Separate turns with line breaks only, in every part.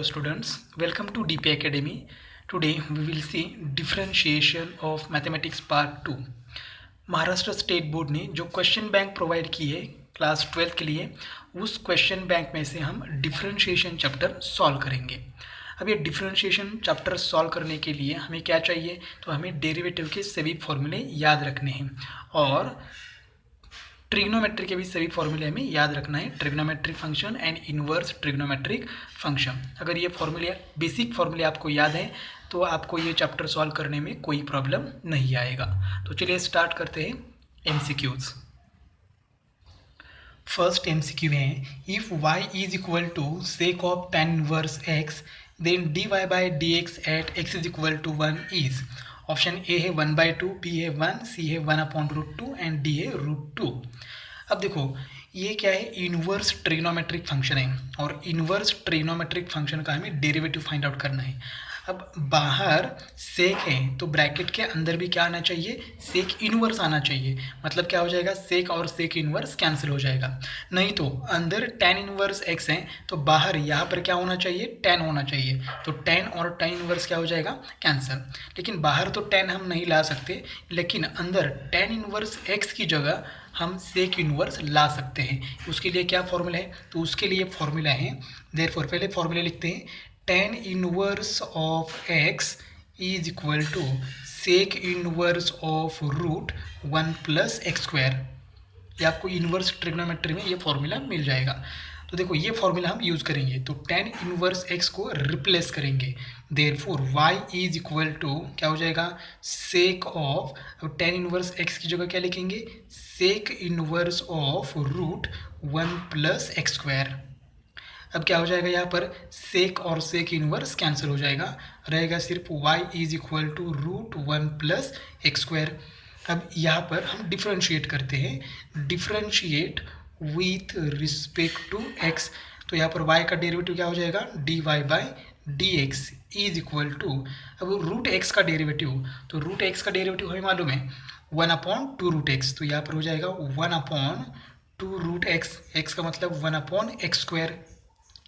students, welcome to DP Academy. Today we will see differentiation of mathematics part 2. Maharashtra state board ने जो question bank provide की है class 12 के लिए, उस क्वेश्चन बैंक में से हम डिफरेंशिएशन चैप्टर सॉल्व करेंगे। अब ये डिफरेंशिएशन चैप्टर सॉल्व करने के लिए हमें क्या चाहिए, तो हमें डेरिवेटिव के सभी फॉर्मूले याद रखने हैं और ट्रिग्नोमेट्री के भी सभी फॉर्मूले हमें याद रखना है, trigonometric function and inverse trigonometric function. अगर ये फॉर्मूले बेसिक फॉर्मूले आपको याद है तो आपको ये चैप्टर सॉल्व करने में कोई प्रॉब्लम नहीं आएगा। तो चलिए स्टार्ट करते हैं एमसीक्यूज। फर्स्ट एमसीक्यू है, if y is equal to sec of tan inverse x then dy by d x at x is equal to 1 is. Option A है 1/2, बी है 1, सी है 1/√2 एंड डी है √2। अब देखो ये क्या है, इनवर्स ट्रिग्नोमेट्रिक फंक्शन है और इनवर्स ट्रिग्नोमेट्रिक फंक्शन का हमें डेरिवेटिव फाइंड आउट करना है। अब बाहर सेक है तो ब्रैकेट के अंदर भी क्या आना चाहिए, सेक इनवर्स आना चाहिए। मतलब क्या हो जाएगा, सेक और सेक इनवर्स कैंसिल हो जाएगा। नहीं तो अंदर tan इनवर्स x है तो बाहर यहाँ पर क्या होना चाहिए, tan होना चाहिए। तो tan और tan इनवर्स क्या हो जाएगा, कैंसिल। लेकिन बाहर तो tan हम नहीं ला सकते, लेकिन अंदर tan इनवर्स x की जगह हम सेक इनवर्स ला सकते हैं। उसके लिए क्या फॉर्मूला है, तो उसके लिए फॉर्मूला है, देयरफॉर पहले फॉर्मूला लिखते हैं, tan inverse of x is equal to sec inverse of √1 plus x square. ये आपको इनवर्स ट्रिग्नोमेट्री में ये फॉर्मूला मिल जाएगा। तो देखो ये फॉर्मूला हम यूज़ करेंगे, तो tan इनवर्स x को रिप्लेस करेंगे। Therefore y is equal to क्या हो जाएगा, सेक ऑफ, अब tan इनवर्स x की जगह क्या लिखेंगे, sec inverse of √1 plus x square. अब क्या हो जाएगा, यहाँ पर सेक और सेक इनवर्स कैंसिल हो जाएगा, रहेगा सिर्फ y is equal to √1 plus x square. अब यहाँ पर हम डिफ्रेंशिएट करते हैं, differentiate with respect to x। तो यहाँ पर y का डेरिवेटिव क्या हो जाएगा, dy by d x is equal to, अब √x का डेरिवेटिव, तो √x का डेरिवेटिव हमें मालूम है 1/2√x। तो यहाँ पर हो जाएगा 1/2√x, x का मतलब 1/x square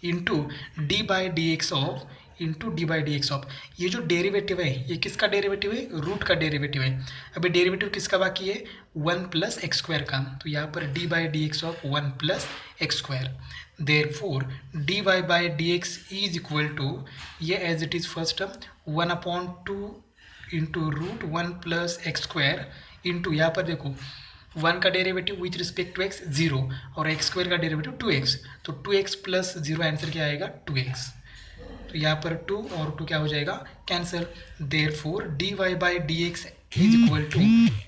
into d by d x of, into d by d x of. ये जो डेरिवेटिव है ये किसका डेरिवेटिव है, रूट का डेरिवेटिव है। अभी डेरिवेटिव किसका बाकी है, 1 प्लस एक्स स्क्वायर का। तो यहाँ पर d by d x of 1 plus x square. Therefore d y by d x is equal to, ये as it is first term 1/2 into √1 plus x square into, यहाँ पर देखो 1 का derivative with respect to x 0 और x square का derivative 2x, तो 2x plus 0 answer क्या आएगा, 2x। तो यहाँ पर 2 और 2 क्या हो जाएगा, cancel. Therefore dy by d x is equal to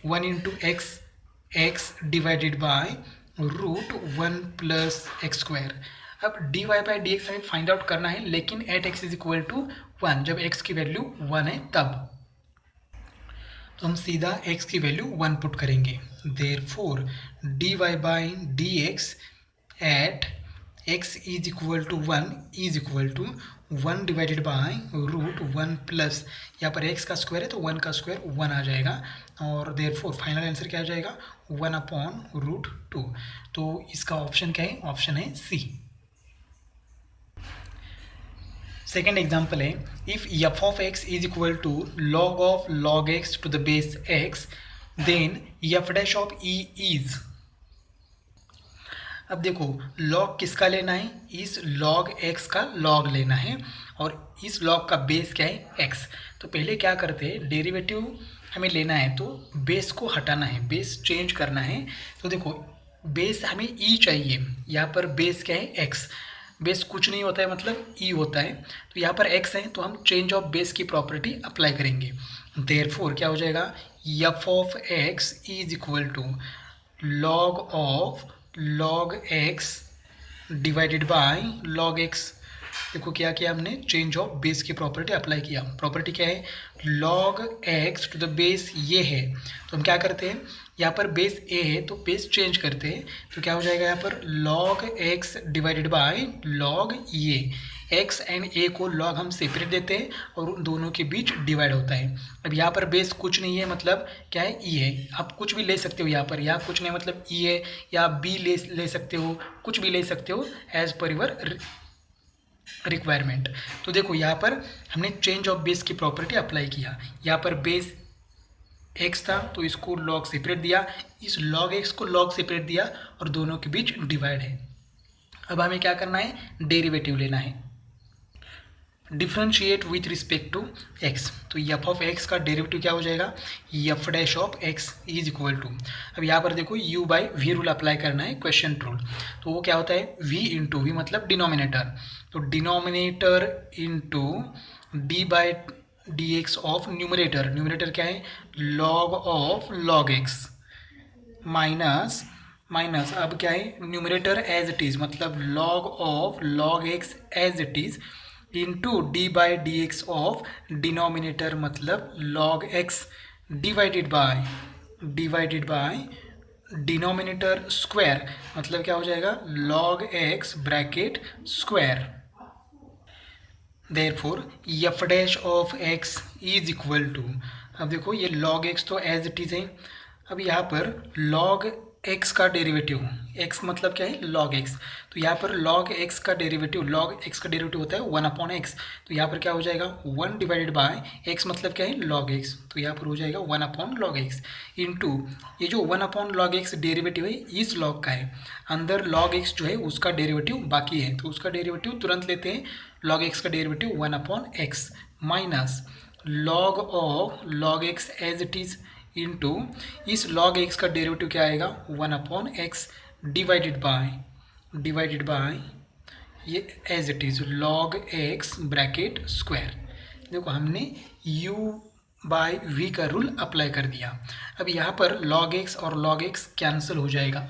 1 into x divided by √1 plus x square. अब dy बाई डी एक्स हमें फाइंड आउट करना है, लेकिन at x is equal to 1, जब x की वैल्यू 1 है तब। तो हम सीधा x की वैल्यू 1 पुट करेंगे। Therefore dy by d x at x is equal to 1 is equal to 1 divided by √1 plus, यहाँ पर x का स्क्वायर है तो 1 का स्क्वायर 1 आ जाएगा और देयरफॉर फाइनल आंसर क्या आ जाएगा, 1/√2। तो इसका ऑप्शन क्या है, ऑप्शन है सी। सेकेंड एग्जाम्पल है, if f of x is equal to log of log x to the base x then f dash of e is. अब देखो log किसका लेना है, इस log x का log लेना है और इस log का बेस क्या है, x। तो पहले क्या करते हैं, डेरिवेटिव हमें लेना है तो बेस को हटाना है, बेस चेंज करना है। तो देखो बेस हमें e चाहिए, यहाँ पर बेस क्या है, x। बेस कुछ नहीं होता है मतलब e होता है, तो यहाँ पर x है तो हम चेंज ऑफ बेस की प्रॉपर्टी अप्लाई करेंगे। देयरफॉर क्या हो जाएगा, f of x is equal to log of log x divided by log x। देखो क्या किया हमने, चेंज ऑफ बेस की प्रॉपर्टी अप्लाई किया। प्रॉपर्टी क्या है, log x to the base ये है, तो हम क्या करते हैं, यहाँ पर बेस a है तो बेस चेंज करते हैं। तो क्या हो जाएगा, यहाँ पर log x divided by log ये, x एंड a को log हम सेपरेट देते हैं और उन दोनों के बीच डिवाइड होता है। अब यहाँ पर बेस कुछ नहीं है मतलब क्या है, e है। आप कुछ भी ले सकते हो, यहाँ पर यहाँ कुछ नहीं मतलब e है, या b ले सकते हो, कुछ भी ले सकते हो एज पर यूर रिक्वायरमेंट। तो देखो यहाँ पर हमने चेंज ऑफ बेस की प्रॉपर्टी अप्लाई किया। यहाँ पर बेस एक्स था तो इसको लॉग सेपरेट दिया, इस लॉग एक्स को लॉग सेपरेट दिया और दोनों के बीच डिवाइड है। अब हमें क्या करना है, डेरिवेटिव लेना है, differentiate with respect to x. तो एफ ऑफ एक्स का डेरिवेटिव क्या हो जाएगा, f dash of x is equal to, अब यहाँ पर देखो u by v rule apply करना है, क्वेश्चन रूल। तो वो क्या होता है, वी इंटू वी मतलब डिनोमिनेटर, तो denominator into d by d x of numerator, numerator क्या है log of log x, minus minus अब क्या है न्यूमरेटर एज इट इज मतलब log of log x as it is into d by d x of denominator मतलब log x divided by denominator square मतलब क्या हो जाएगा log x bracket square. Therefore f dash of x is equal to, अब देखो ये log x तो as it is है, अब यहाँ पर log x का डेरिवेटिव, x मतलब क्या है log x, तो यहाँ पर log x का डेरिवेटिव होता है 1/x, तो यहाँ पर क्या हो जाएगा 1 डिवाइडेड बाय x मतलब क्या है log x, तो यहाँ पर हो जाएगा 1/log x इंटू ये जो 1/log x डेरिवेटिव है इस log का है, अंदर log x जो है उसका डेरिवेटिव बाकी है तो उसका डेरिवेटिव तुरंत लेते हैं, log x का derivative 1/x minus log of log x as it is into इस log x का डेरिवेटिव क्या आएगा 1/x डिवाइडेड बाय ये as it is log x bracket square. देखो हमने u बाय v का रूल अप्लाई कर दिया। अब यहाँ पर log x और log x कैंसिल हो जाएगा।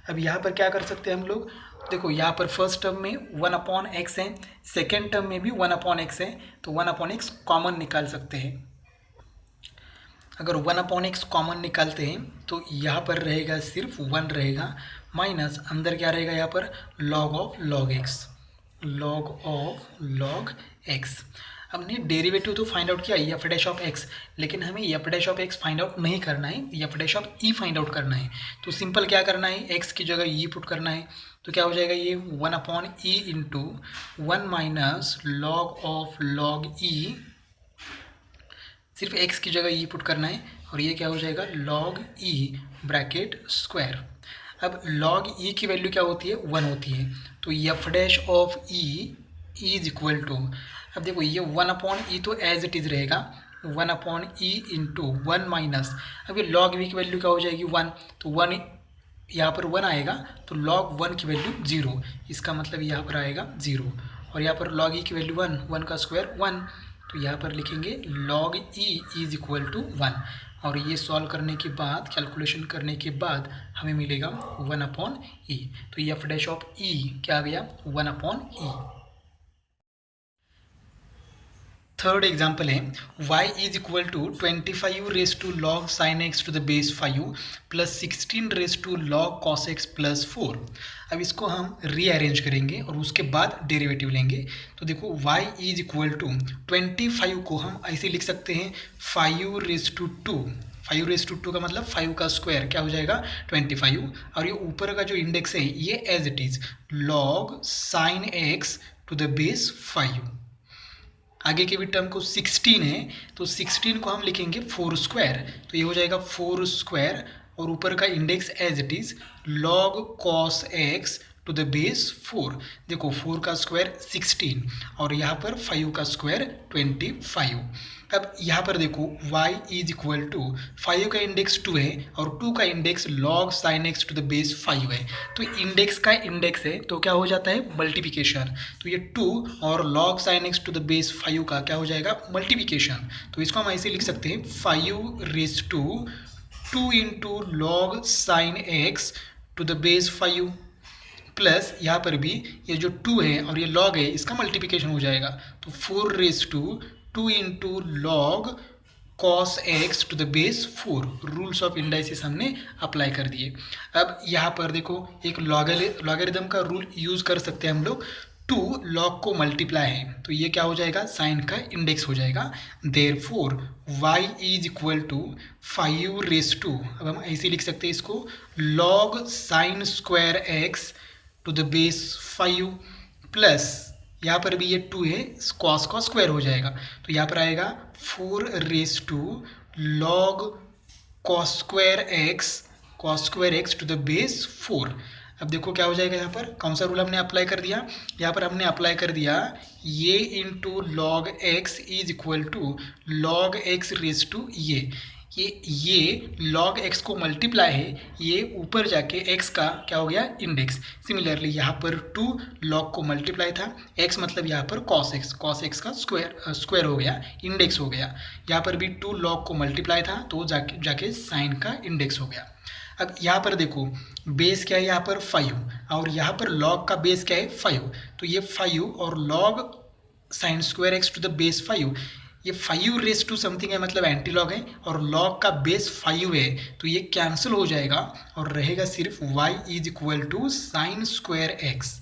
अब यहाँ पर क्या कर सकते हैं हम लोग, देखो यहाँ पर फर्स्ट टर्म में 1/x है, सेकेंड टर्म में भी 1/x है, तो 1/x कॉमन निकाल सकते हैं। अगर 1/x कॉमन निकालते हैं तो यहाँ पर रहेगा सिर्फ 1 रहेगा, माइनस अंदर क्या रहेगा यहाँ पर log ऑफ log x। हमने डेरिवेटिव तो फाइंड आउट किया एफ डैश ऑफ एक्स, लेकिन हमें F dash of x find out नहीं करना है, f dash of E find out करना है। तो सिंपल क्या करना है, एक्स की जगह ई पुट करना है, तो क्या हो जाएगा ये 1/e into 1 minus log of log e, सिर्फ x की जगह e पुट करना है और ये क्या हो जाएगा log e ब्रैकेट स्क्वायर। अब log e की वैल्यू क्या होती है 1 होती है, तो f dash of e is equal to, अब देखो ये 1/e तो एज इट इज रहेगा 1/e इंटू 1 माइनस, अब ये log v की वैल्यू क्या हो जाएगी 1, तो 1 यहाँ पर 1 आएगा तो log 1 की वैल्यू 0, इसका मतलब यहाँ पर आएगा 0, और यहाँ पर log e की वैल्यू 1 का स्क्वायर 1, तो यहाँ पर लिखेंगे log e is equal to 1, और ये सॉल्व करने के बाद कैलकुलेशन करने के बाद हमें मिलेगा 1/e, तो एफ डैश ऑफ e क्या आ गया 1/e। थर्ड एग्जाम्पल है y is equal to 25 raise to log sine x to the base 5 plus 16 raise to log cos x plus 4। अब इसको हम रीअरेंज करेंगे और उसके बाद डेरिवेटिव लेंगे। तो देखो y इज इक्वल टू 25 को हम ऐसे लिख सकते हैं 5 रेज टू 2, 5 रेज टू 2 का मतलब 5 का स्क्वायर क्या हो जाएगा 25, और ये ऊपर का जो इंडेक्स है ये as it is log sine x to the base 5, आगे के भी टर्म को 16 है तो 16 को हम लिखेंगे 4 स्क्वायर, तो ये हो जाएगा 4 स्क्वायर और ऊपर का index as it is log cos x to the base 4। देखो 4 का स्क्वायर 16 और यहाँ पर 5 का स्क्वायर 25। अब यहाँ पर देखो y इज इक्वल टू 5 का इंडेक्स 2 है और 2 का index log sin x to the base 5 है, तो इंडेक्स का इंडेक्स है तो क्या हो जाता है मल्टीप्लिकेशन, तो ये 2 और log sin x to the base 5 का क्या हो जाएगा मल्टीप्लिकेशन, तो इसको हम ऐसे लिख सकते हैं 5 raise to 2 into log sine x to the base 5 plus यहाँ पर भी ये जो 2 है और ये log है इसका मल्टीप्लिकेशन हो जाएगा, तो 4 raise to 2 into log cos x to the base 4। Rules of indices हमने अप्लाई कर दिए। अब यहाँ पर देखो एक लॉगरिदम का रूल यूज़ कर सकते हैं हम लोग, 2 लॉग को मल्टीप्लाई है तो ये क्या हो जाएगा साइन का इंडेक्स हो जाएगा, therefore y is equal to 5 raise to, अब हम ऐसे लिख सकते हैं इसको log sine square x to the base 5 plus यहाँ पर भी ये 2 है, कॉस का स्क्वायर हो जाएगा, तो यहाँ पर आएगा 4 cos square x to the base 4। अब देखो क्या हो जाएगा, यहाँ पर कौन सा रूल हमने अप्लाई कर दिया, यहाँ पर हमने अप्लाई कर दिया ये into log x is equal to log x raise to ये log x को मल्टीप्लाई है, ये ऊपर जाके x का क्या हो गया इंडेक्स। सिमिलरली यहाँ पर 2 log को मल्टीप्लाई था, x मतलब यहाँ पर cos x का स्क्वायर हो गया, इंडेक्स हो गया। यहाँ पर भी 2 log को मल्टीप्लाई था तो जाके साइन का इंडेक्स हो गया। अब यहाँ पर देखो बेस क्या है, यहाँ पर 5 और यहाँ पर log का बेस क्या है 5, तो ये 5 और log sine square x to the base 5, ये 5 रेस टू समथिंग है मतलब एंटी लॉग है, और लॉग का बेस 5 है तो ये कैंसिल हो जाएगा और रहेगा सिर्फ y is equal to sine square x.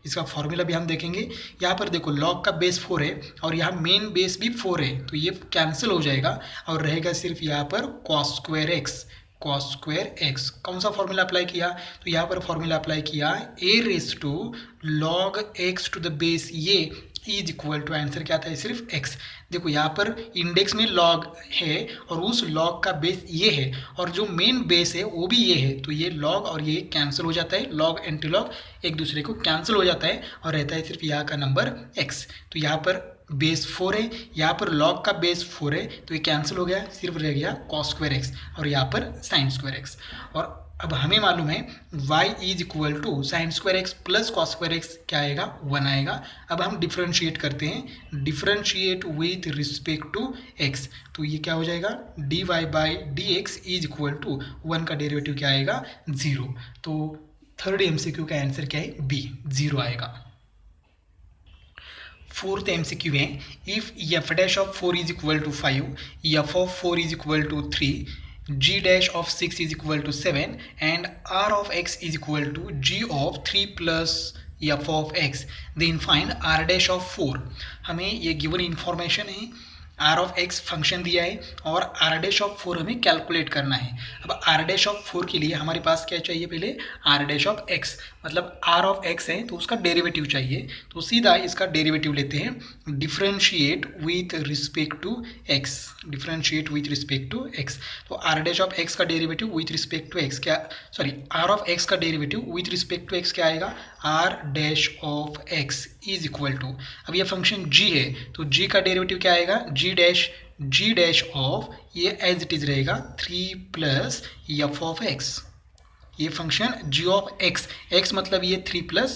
इसका फॉर्मूला भी हम देखेंगे। यहाँ पर देखो लॉग का बेस 4 है और यहाँ मेन बेस भी 4 है तो ये कैंसिल हो जाएगा और रहेगा सिर्फ यहाँ पर कॉस स्क्वायर एक्स। कौन सा फॉर्मूला अप्लाई किया, तो यहाँ पर फॉर्मूला अप्लाई किया a raise to log x to the base ये इज इक्वल टू, आंसर क्या था सिर्फ x। देखो यहाँ पर इंडेक्स में log है और उस log का बेस ये है और जो मेन बेस है वो भी ये है, तो ये log और ये कैंसिल हो जाता है, log एंटी लॉग एक दूसरे को कैंसिल हो जाता है और रहता है सिर्फ यहाँ का नंबर x। तो यहाँ पर बेस 4 है, यहाँ पर log का बेस 4 है तो ये कैंसिल हो गया, सिर्फ रह गया cos स्क्वायर एक्स और यहाँ पर साइन स्क्वायर एक्स। और अब हमें मालूम है y is equal to sine square x plus cos square x क्या आएगा 1 आएगा। अब हम डिफ्रेंशिएट करते हैं, differentiate with respect to x, तो ये क्या हो जाएगा dy by d x is equal to 1 का डेरिवेटिव क्या आएगा 0। तो थर्ड MCQ का आंसर क्या है B 0 आएगा। फोर्थ MCQ है if f dash of 4 is equal to 5, f of 4 is equal to 3, g dash of 6 is equal to 7 and r of x is equal to g of 3 plus f of x, then find r dash of 4। हमें ये given information है, r of x function दिया है और r dash of 4 हमें calculate करना है। अब r डैश ऑफ 4 के लिए हमारे पास क्या चाहिए, पहले r डैश ऑफ x मतलब r ऑफ x है तो उसका डेरिवेटिव चाहिए, तो सीधा इसका डेरिवेटिव लेते हैं, differentiate with respect to x, differentiate with respect to x। तो r डैश ऑफ x का derivative with respect to x क्या, सॉरी r ऑफ x का derivative with respect to x क्या आएगा, r dash of x is equal to, अब ये function g है तो g का डेरिवेटिव क्या आएगा, g डैश ऑफ ये एज इट इज रहेगा 3 प्लस f ऑफ x। ये फंक्शन g ऑफ x मतलब ये 3 प्लस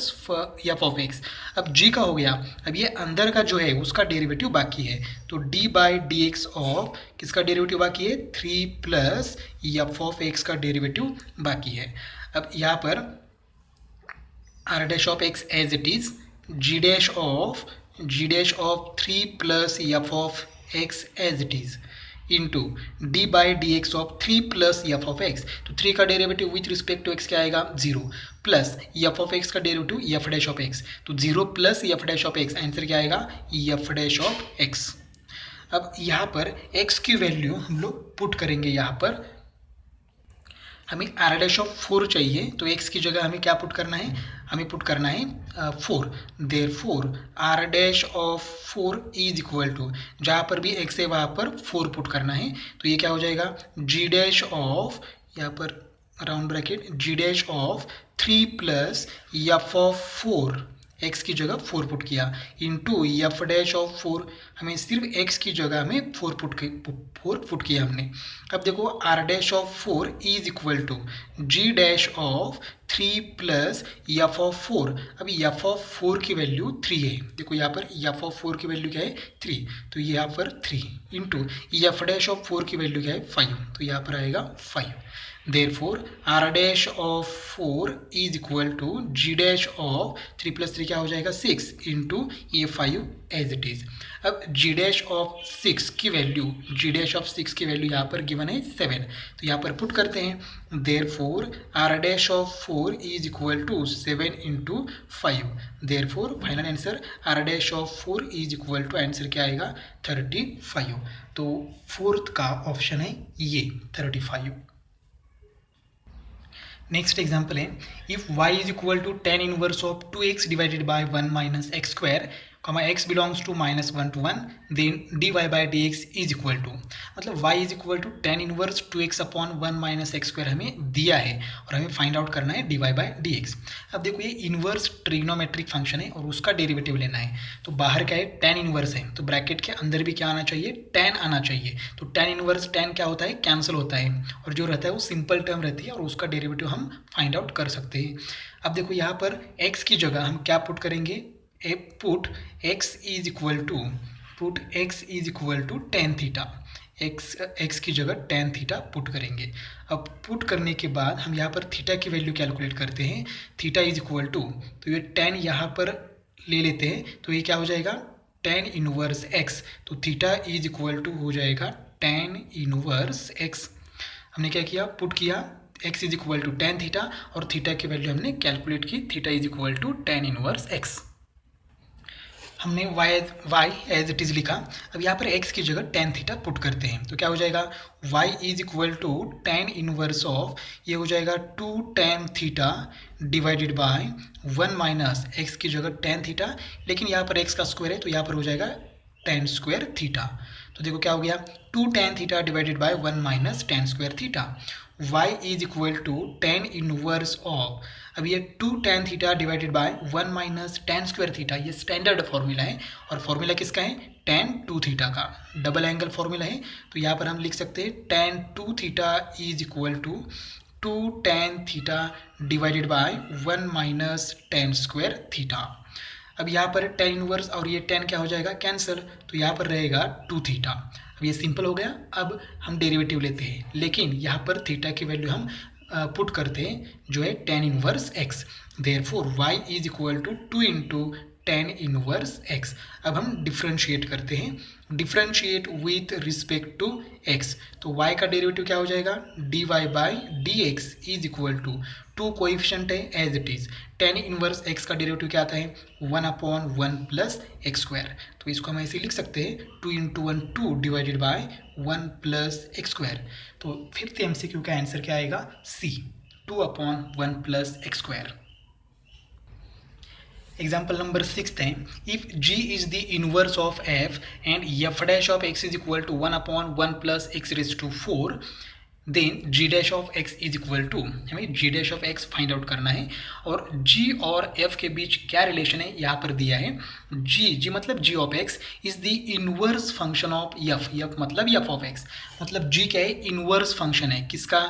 f ऑफ x। अब g का हो गया, अब ये अंदर का जो है उसका डेरिवेटिव बाकी है, तो d by d x of किसका डेरिवेटिव बाकी है 3 प्लस f ऑफ x का डेरिवेटिव बाकी है। अब यहाँ पर r dash of x as it is g dash of 3 plus f of x as it is into d by d x of 3 plus f of x, तो 3 का derivative with respect to x क्या आएगा 0 plus f of x का derivative F dash of x, तो 0 plus F dash of x, answer क्या आएगा F dash of x. अब यहाँ पर एक्स की वैल्यू हम लोग पुट करेंगे, यहाँ पर हमें r डैश ऑफ 4 चाहिए तो x की जगह हमें क्या पुट करना है, हमें पुट करना है 4, therefore r dash of 4 is equal to, जहाँ पर भी x है वहाँ पर 4 पुट करना है, तो ये क्या हो जाएगा g डैश ऑफ, यहाँ पर round bracket g dash of 3 plus f of 4, x की जगह 4 पुट किया इंटू एफ डैश ऑफ 4, हमें सिर्फ x की जगह हमें 4 पुट किया हमने। अब देखो r dash of 4 is equal to g dash of 3 plus f of 4, अब एफ ऑफ 4 की वैल्यू 3 है, देखो यहाँ पर एफ ऑफ 4 की वैल्यू क्या है 3, तो यहाँ पर 3 इंटू एफ डैश ऑफ 4 की वैल्यू क्या है 5, तो यहाँ पर आएगा 5। Therefore r dash of 4 is equal to g dash of 3 plus 3 क्या हो जाएगा 6 इंटू ये 5 एज इट इज। अब g डैश ऑफ 6 की वैल्यू, यहाँ पर गिवन है 7, तो यहाँ पर पुट करते हैं, Therefore r dash of 4 is equal to 7 into 5, Therefore final answer r dash of 4 is equal to, answer क्या आएगा 35। तो फोर्थ का ऑप्शन है ये 35। नेक्स्ट एग्जाम्पल है, if y is equal to tan inverse of 2x divided by 1 minus x square, x belongs to -1 to 1, then dy by d x is equal to, मतलब y is equal to tan inverse 2x upon 1 minus x square हमें दिया है और हमें find out करना है dy by d x. अब देखो ये इनवर्स ट्रिग्नोमेट्रिक फंक्शन है और उसका डेरिवेटिव लेना है, तो बाहर क्या है टेन इनवर्स है, तो ब्रैकेट के अंदर भी क्या आना चाहिए, टेन आना चाहिए। तो टेन इनवर्स टेन क्या होता है, कैंसिल होता है, और जो रहता है वो सिंपल टर्म रहती है और उसका डेरिवेटिव हम फाइंड आउट कर सकते हैं। अब देखो यहाँ पर x की जगह हम क्या पुट करेंगे, put x is equal to tan theta, x की जगह टेन थीटा पुट करेंगे। अब पुट करने के बाद हम यहाँ पर थीटा की वैल्यू कैलकुलेट करते हैं, थीटा इज इक्वल टू, तो ये टेन यहाँ पर ले लेते हैं, तो ये क्या हो जाएगा टेन इनवर्स x, तो थीटा इज इक्वल टू हो जाएगा टेन इनवर्स x। हमने क्या किया, पुट किया x is equal to tan theta और थीटा की वैल्यू हमने कैलकुलेट की, theta is equal to tan inverse x। हमने y एज इट इज़ लिखा। अब यहाँ पर x की जगह टेन थीटा पुट करते हैं, तो क्या हो जाएगा y is equal to tan inverse of, ये हो जाएगा two tan theta divided by 1 minus x की जगह टेन थीटा, लेकिन यहाँ पर x का स्क्वायर है तो यहाँ पर हो जाएगा टेन स्क्वायर थीटा। तो देखो क्या हो गया, two tan theta divided by 1 minus tan square theta. y is equal to tan inverse of, अब ये two tan theta divided by 1 minus tan square theta, ये स्टैंडर्ड फॉर्मूला है और फॉर्मूला किसका है, टेन टू थीटा का, double angle formula है। तो यहाँ पर हम लिख सकते हैं tan two theta is equal to two tan theta divided by 1 minus tan square theta. अब यहाँ पर टेन इनवर्स और ये टेन क्या हो जाएगा, कैंसिल, तो यहाँ पर रहेगा टू थीटा। अब ये सिंपल हो गया। अब हम डेरिवेटिव लेते हैं, लेकिन यहाँ पर थीटा की वैल्यू हम पुट करते हैं जो है tan inverse x, therefore y is equal to two into tan inverse x. अब हम डिफ्रेंशिएट करते हैं, differentiate with respect to x, तो y का डेरिवेटिव क्या हो जाएगा, dy by d x is equal to, two coefficient है as it is, tan inverse x का डेरिवेटिव क्या आता है, one upon one plus x square, तो इसको हम ऐसे लिख सकते हैं two into one two divided by one plus x square. तो फिफ्थ एमसीक्यू का आंसर क्या आएगा, C, two upon one plus x square. Example number six है, if g is the inverse of f and f dash of x is equal to one upon one plus x raise to four, then g dash of x is equal to, हमें g dash of x find out करना है और g और f के बीच क्या relation है यहाँ पर दिया है, g मतलब g of x is the inverse function of f मतलब f ऑफ x, मतलब g क्या है, इनवर्स फंक्शन है किसका,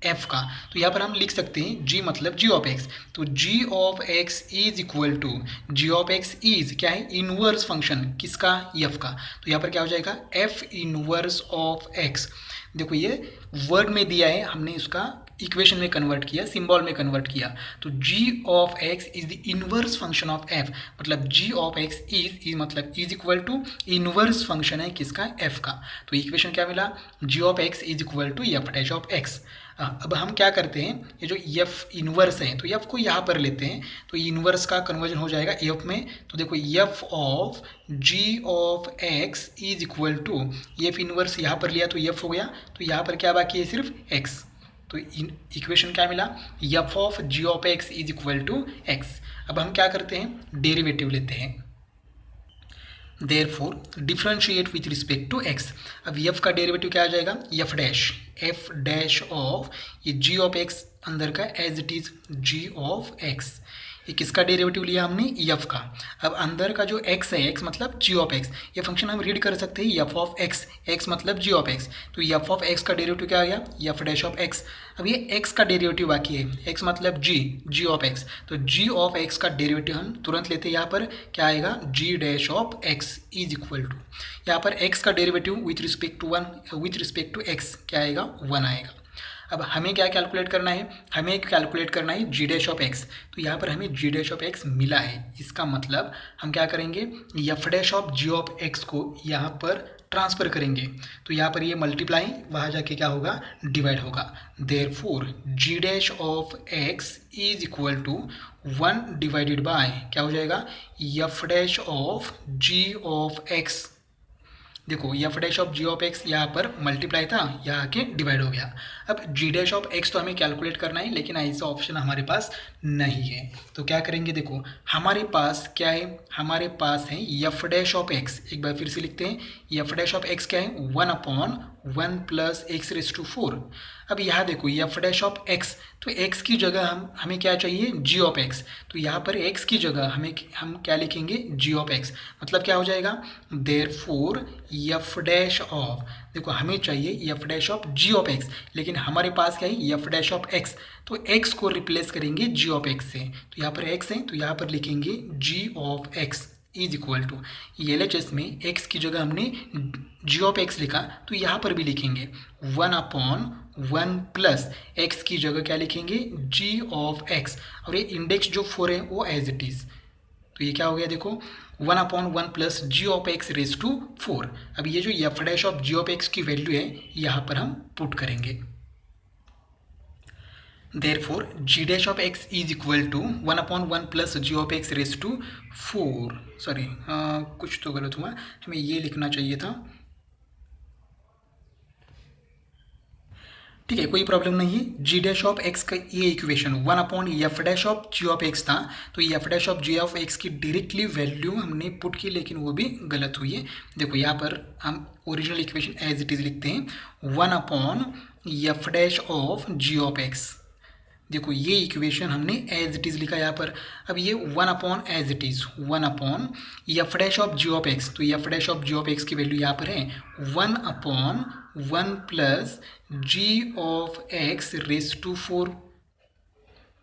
f का। तो यहाँ पर हम लिख सकते हैं g मतलब g ऑफ x, तो g of x is equal to, g of x is क्या है, इनवर्स फंक्शन किसका, f का, तो यहाँ पर क्या हो जाएगा f इनवर्स ऑफ x। देखो ये वर्ड में दिया है, हमने इसका इक्वेशन में कन्वर्ट किया, सिंबल में कन्वर्ट किया, तो g of x is the inverse function of f, मतलब g ऑफ x इज मतलब is equal to inverse function है किसका, f का। तो इक्वेशन क्या मिला, g of x is equal to f dash of x। अब हम क्या करते हैं, ये जो f इनवर्स है तो f को यहाँ पर लेते हैं, तो इनवर्स का कन्वर्जन हो जाएगा f में, तो देखो f of g of x is equal to, f inverse यहाँ पर लिया तो f हो गया, तो यहाँ पर क्या बाकी है, सिर्फ x, तो इक्वेशन क्या मिला, f of g of x is equal to x। अब हम क्या करते हैं, डेरिवेटिव लेते हैं, therefore differentiate with respect to x। अब f का डेरिवेटिव क्या आ जाएगा, f डैश ऑफ, ये g ऑफ x अंदर का as it is g of x, ये किसका डेरिवेटिव लिया हमने, f का। अब अंदर का जो x है, x मतलब g ऑफ x, ये फंक्शन हम रीड कर सकते हैं f ऑफ x, x मतलब g ऑफ x, तो f ऑफ x का डेरिवेटिव क्या आ गया, f डैश ऑफ x। अब ये x का डेरिवेटिव बाकी है, x मतलब g ऑफ x, तो g ऑफ x का डेरिवेटिव हम तुरंत लेते हैं, यहाँ पर क्या आएगा, g dash of x is equal to, यहाँ पर x का derivative with respect to x क्या आएगा, 1 आएगा। अब हमें क्या कैलकुलेट करना है, हमें कैलकुलेट करना है g डैश ऑफ x, तो यहाँ पर हमें g डैश ऑफ x मिला है, इसका मतलब हम क्या करेंगे, f dash of g of x को यहाँ पर ट्रांसफ़र करेंगे, तो यहाँ पर ये मल्टीप्लाई वहाँ जाके क्या होगा, डिवाइड होगा, therefore g dash of x is equal to 1 divided by क्या हो जाएगा, f dash of g of x, देखो f dash of g of x यहाँ पर मल्टीप्लाई था, यहाँ आके डिवाइड हो गया। अब जी डैश ऑफ एक्स तो हमें कैलकुलेट करना है, लेकिन ऐसा ऑप्शन हमारे पास नहीं है। तो क्या करेंगे, देखो हमारे पास क्या है, हमारे पास है एफ डैश ऑफ एक्स। एक बार फिर से लिखते हैं, एफ डैश ऑफ एक्स क्या है, 1/1 प्लस एक्स रेस टू 4। अब यहाँ देखो एफ डैश ऑफ एक्स, तो एक्स की जगह हमें क्या चाहिए, जी ऑफ एक्स। तो यहाँ पर एक्स की जगह हम क्या लिखेंगे, जी ऑफ एक्स। मतलब क्या हो जाएगा, देयरफॉर एफ डैश ऑफ, देखो हमें चाहिए f dash of g of x, लेकिन हमारे पास क्या है, एफ डैश ऑफ एक्स। तो एक्स को रिप्लेस करेंगे जी ऑफ एक्स से। तो यहाँ पर एक्स है, तो यहाँ पर लिखेंगे g of x is equal to, LHS में एक्स की जगह हमने जी ऑफ एक्स लिखा, तो यहाँ पर भी लिखेंगे 1/1 प्लस एक्स की जगह क्या लिखेंगे, जी ऑफ एक्स। और ये इंडेक्स जो 4 है वो एज इट इज़। तो ये क्या हो गया, देखो 1/1 plus g of x raise to 4। अब ये जो f dash of g of x की वैल्यू है यहाँ पर हम पुट करेंगे। Therefore, g dash of x is equal to 1/1 plus g of x raised to 4। Sorry कुछ तो गलत हुआ, हमें ये लिखना चाहिए था। ठीक है, कोई प्रॉब्लम नहीं है। जी डैश ऑफ एक्स का ये equation 1/f dash of g of x था, तो ये f dash of g of x की डायरेक्टली वैल्यू हमने पुट की, लेकिन वो भी गलत हुई है। देखो यहाँ पर हम original equation as it is लिखते हैं, 1/f dash of g of x. देखो ये इक्वेशन हमने एज इट इज़ लिखा यहाँ पर। अब ये 1/, as it is 1/f dash of g of x. तो f dash of g of x की वैल्यू यहाँ पर है 1/1 plus g of x raise to 4।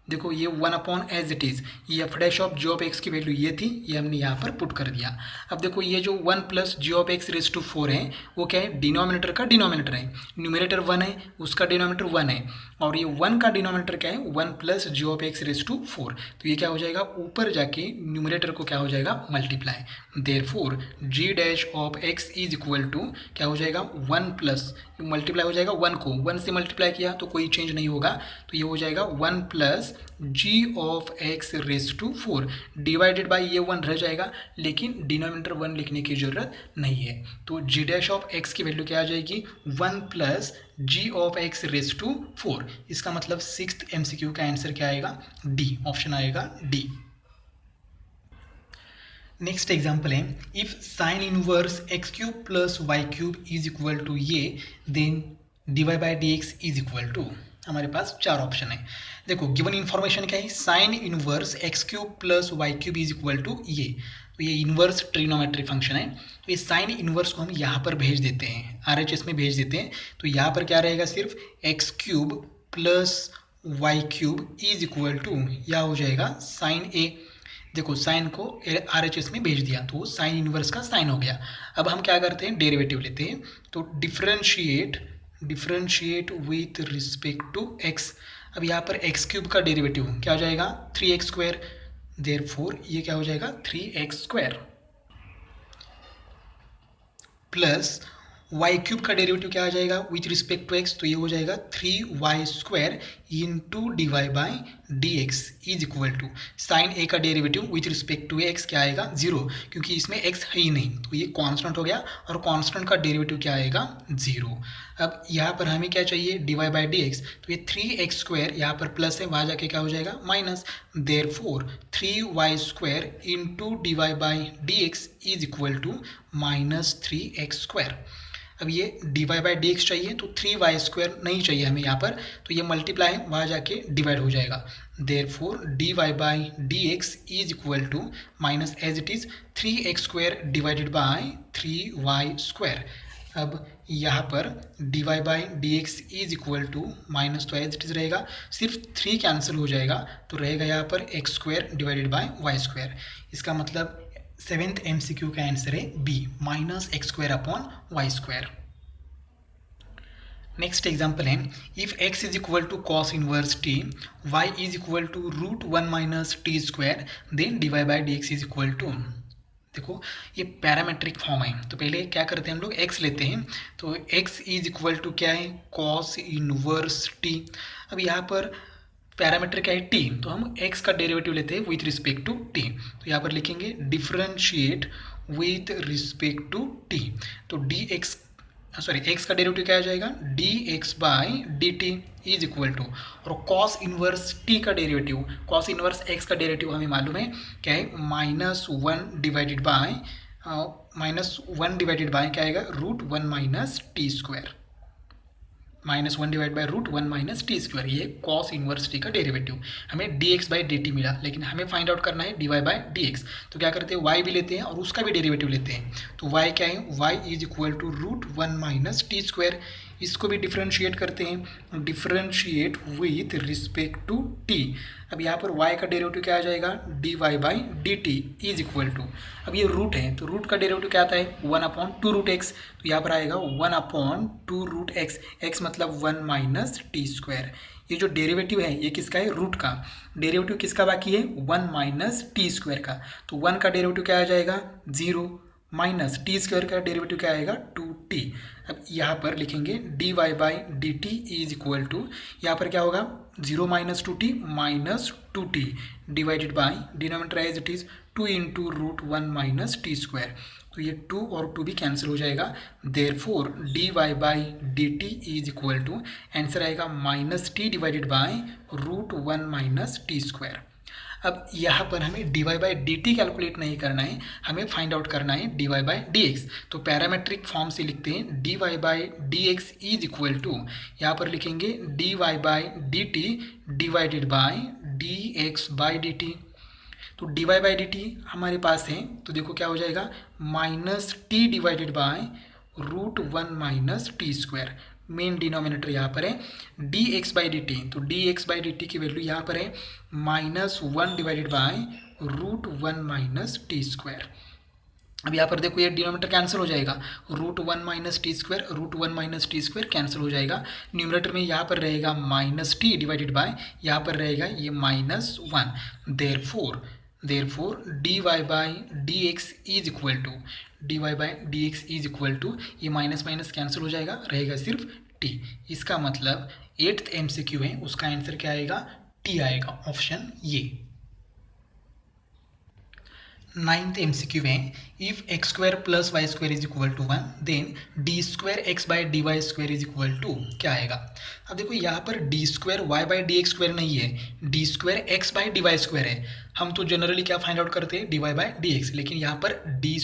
देखो ये 1/, एज इट इज़, ये f dash of g of x की value ये थी, ये हमने यहाँ पर पुट कर दिया। अब देखो ये जो 1 plus g of x raise to 4 है, वो क्या है, डिनोमिनेटर का डिनोमिनेटर है। न्यूमरेटर 1 है, उसका डिनोमिनेटर 1 है, और ये 1 का डिनोमिनेटर क्या है, 1 plus g of x raise to 4। तो ये क्या हो जाएगा, ऊपर जाके न्यूमरेटर को क्या हो जाएगा, multiply. Therefore g dash of x is equal to क्या हो जाएगा, 1 प्लस, मल्टीप्लाई हो जाएगा 1 को 1 से मल्टीप्लाई किया तो कोई चेंज नहीं होगा, तो ये हो जाएगा 1 plus g of x raise to 4 divided by ये 1 रह जाएगा, लेकिन डिनोमिनेटर 1 लिखने की जरूरत नहीं है। तो जी डैश ऑफ एक्स की वैल्यू क्या आ जाएगी, 1 plus g of x raise to 4। इसका मतलब 6th MCQ का आंसर क्या आएगा, डी, ऑप्शन आएगा डी। नेक्स्ट एग्जाम्पल है, if sine inverse x cube plus y cube is equal to ये, then dy by d x is equal to. हमारे पास 4 ऑप्शन है। देखो गिवन इन्फॉर्मेशन क्या है, sine inverse x cube plus y cube is equal to ये। तो ये इनवर्स ट्रिग्नोमेट्री फंक्शन है, तो ये साइन इनवर्स को हम यहाँ पर भेज देते हैं, RHS में भेज देते हैं। तो यहाँ पर क्या रहेगा, सिर्फ x cube plus y cube is equal to या हो जाएगा साइन ए। देखो साइन को RHS में भेज दिया, तो साइन इनवर्स का साइन हो गया। अब हम क्या करते हैं, डेरिवेटिव लेते हैं। तो differentiate with respect to x. अब यहाँ पर एक्स क्यूब का डेरिवेटिव क्या हो जाएगा, 3x²। देयरफॉर ये क्या हो जाएगा, 3x² प्लस वाई क्यूब का डेरिवेटिव क्या आ जाएगा विथ रिस्पेक्ट टू एक्स, तो ये हो जाएगा 3y² into d y by d x is equal to sine a का derivative with respect to x क्या आएगा, 0, क्योंकि इसमें x है ही नहीं, तो ये कांस्टेंट हो गया, और कांस्टेंट का डेरिवेटिव क्या आएगा, 0। अब यहाँ पर हमें क्या चाहिए, d y by d x. तो ये 3x² यहाँ पर प्लस है, वहाँ जाके क्या हो जाएगा minus. Therefore 3y² into d y by d x is equal to minus 3x²। अब ये d y by d x चाहिए, तो 3y² नहीं चाहिए हमें यहाँ पर, तो ये मल्टीप्लाई वहाँ जाके डिवाइड हो जाएगा। Therefore d y by d x is equal to minus as it is 3x² divided by 3y²। अब यहाँ पर d y by d x is equal to minus, तो एज इट इज़ रहेगा, सिर्फ 3 कैंसिल हो जाएगा, तो रहेगा यहाँ पर x² डिवाइडेड बाई y²। इसका मतलब 7th MCQ का आंसर है B, minus x² upon y²। Next example है, if x is equal to cos inverse t, y is equal to √1 minus t², then dy by d x is equal to. देखो ये parametric form है, तो पहले क्या करते हैं हम लोग, x लेते हैं। तो x इज इक्वल टू क्या है, कॉस इनवर्स t। अब यहाँ पर पैरामीटर क्या है, t, तो हम x का डेरिवेटिव लेते हैं विथ रिस्पेक्ट टू t। तो यहाँ पर लिखेंगे differentiate with respect to t. तो एक्स का डेरिवेटिव क्या आ जाएगा, d x by d t is equal to, और कॉस इनवर्स टी का डेरिवेटिव, कॉस इनवर्स एक्स का डेरिवेटिव हमें मालूम है क्या है, -1 डिवाइडेड बाय क्या आएगा, √1 minus t square, -1 divide by √1 minus t square. ये कॉस इनवर्स टी का डेरिवेटिव, हमें d x by d t मिला, लेकिन हमें फाइंड आउट करना है d y by d x. तो क्या करते हैं, वाई भी लेते हैं और उसका भी डेरिवेटिव लेते हैं। तो वाई क्या है, y is equal to √1 minus t square. इसको भी डिफ्रेंशिएट करते हैं, differentiate with respect to t. अब यहाँ पर y का डेरिवेटिव क्या आ जाएगा, d y by d t is equal to, अब ये रूट है तो रूट का डेरिवेटिव क्या आता है, 1/2√x। तो यहाँ पर आएगा 1/2√x, x मतलब 1 माइनस टी स्क्वायर। ये जो डेरिवेटिव है ये किसका है, रूट का। डेरिवेटिव किसका बाकी है, 1 माइनस टी स्क्वायर का। तो 1 का डेरिवेटिव क्या आ जाएगा, 0 माइनस टी स्क्वायर का डेरिवेटिव क्या आएगा, 2t। अब यहाँ पर लिखेंगे d y by d t is equal to, यहाँ पर क्या होगा, 0 minus 2t minus 2t divided by denominator as it is 2 into √1 minus t square. तो ये 2 और 2 भी कैंसिल हो जाएगा, therefore d y by d t is equal to, answer आएगा -t divided by √1 minus t square. अब यहाँ पर हमें d y by d t calculate नहीं करना है, हमें फाइंड आउट करना है d y by d x. तो पैरामेट्रिक फॉर्म से लिखते हैं d y by d x is equal to, यहाँ पर लिखेंगे d y by d t divided by d x by d t. तो d y by d t हमारे पास है, तो देखो क्या हो जाएगा, -t divided by √1 minus t square. Main denominator यहाँ पर है d x by d t, तो d x by d t की वैल्यू यहाँ पर है -1 divided by √1 minus t square. अब यहाँ पर देखो ये डिनोमिनेटर कैंसिल हो जाएगा, √1 minus t square, √1 minus t square cancel हो जाएगा। न्यूमरेटर में यहाँ पर रहेगा -t डिवाइडेड बाय, यहाँ पर रहेगा ये -1। Therefore d y by d x is equal to, d y by d x is equal to, ये माइनस माइनस कैंसिल हो जाएगा, रहेगा सिर्फ t। इसका मतलब 8th MCQ है, उसका आंसर क्या आएगा, t आएगा, ऑप्शन ये। 9th MCQ में if x square plus y square is equal to 1 then d square x by d y square is equal to क्या आएगा। अब देखो यहाँ पर d square y by d x square नहीं है, d square x by d y square है। हम तो जनरली क्या फाइंड आउट करते हैं, d y by d x, लेकिन यहाँ पर d